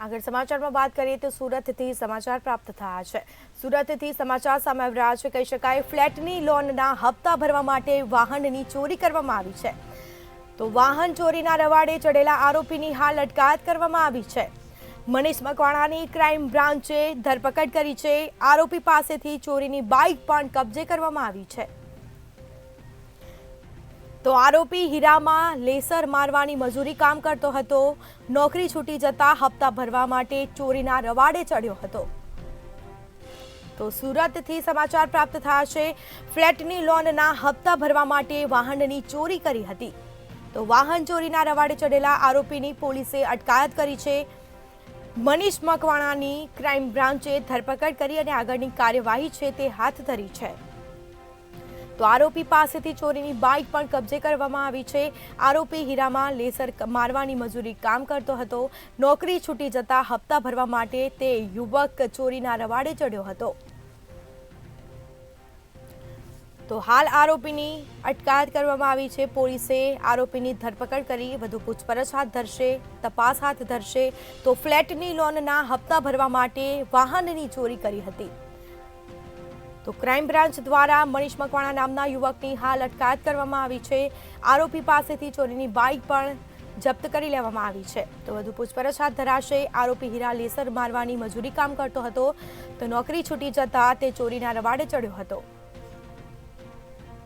આગળ સમાચારમાં વાત કરીએ તો સુરતથી સમાચાર પ્રાપ્ત થયા છે। સુરતથી સમાચાર સામે આવી રહ્યા છે। કહી શકાય ફ્લેટની લોનના હપ્તા ભરવા માટે વાહનની ચોરી કરવામાં આવી છે। તો વાહન ચોરીના રવાડે ચડેલા આરોપીની હાલ અટકાયત કરવામાં આવી છે। મનીષ મકવાણાની ક્રાઇમ બ્રાન્ચે ધરપકડ કરી છે। આરોપી પાસેથી ચોરીની બાઇક પણ કબજે કરવામાં આવી છે। તો આરોપી હીરામાં લેસર મારવાની મજૂરી કામ કરતો હતો। નોકરી છૂટી જતા હપ્તા ભરવા માટે ચોરીના રવાડે ચડ્યો હતો। તો સુરતથી સમાચાર પ્રાપ્ત થયા છે। ફ્લેટની લોનના હપ્તા ભરવા માટે વાહનની ચોરી કરી હતી। તો વાહન ચોરીના રવાડે ચડેલા આરોપીની પોલીસે અટકાયત કરી છે। મનીષ મકવાણાની ક્રાઇમ બ્રાન્ચે ધરપકડ કરી અને આગળની કાર્યવાહી છે તે હાથ ધરી છે। તો આરોપી પાસેથી ચોરીની બાઇક પણ કબજે કરવામાં આવી છે। આરોપી હીરામાં લેસર મારવાની મજૂરી કામ કરતો હતો। નોકરી છૂટી જતા હપ્તા ભરવા માટે તે યુવક ચોરીના રવાડે ચડ્યો હતો। તો હાલ આરોપીની અટકાયત કરવામાં આવી છે। પોલીસે આરોપીની ધરપકડ કરી વધુ પૂછપરછ હાથ ધરશે, તપાસ હાથ ધરશે। તો ફ્લેટની લોનના હપ્તા ભરવા માટે વાહનની ચોરી કરી હતી। તો ક્રાઇમ બ્રાન્ચ દ્વારા મનીષ મકવાણા નામના યુવકની હાલ અટકાયત કરવામાં આવી છે। આરોપી પાસેથી ચોરીની બાઇક પણ જપ્ત કરી લેવામાં આવી છે। તો વધુ પૂછપરછ હાથ ધરાશે। આરોપી હીરા લેસર મારવાની મજૂરી કામ કરતો હતો। તો નોકરી છૂટી જતા તે ચોરીના રવાડે ચડ્યો હતો।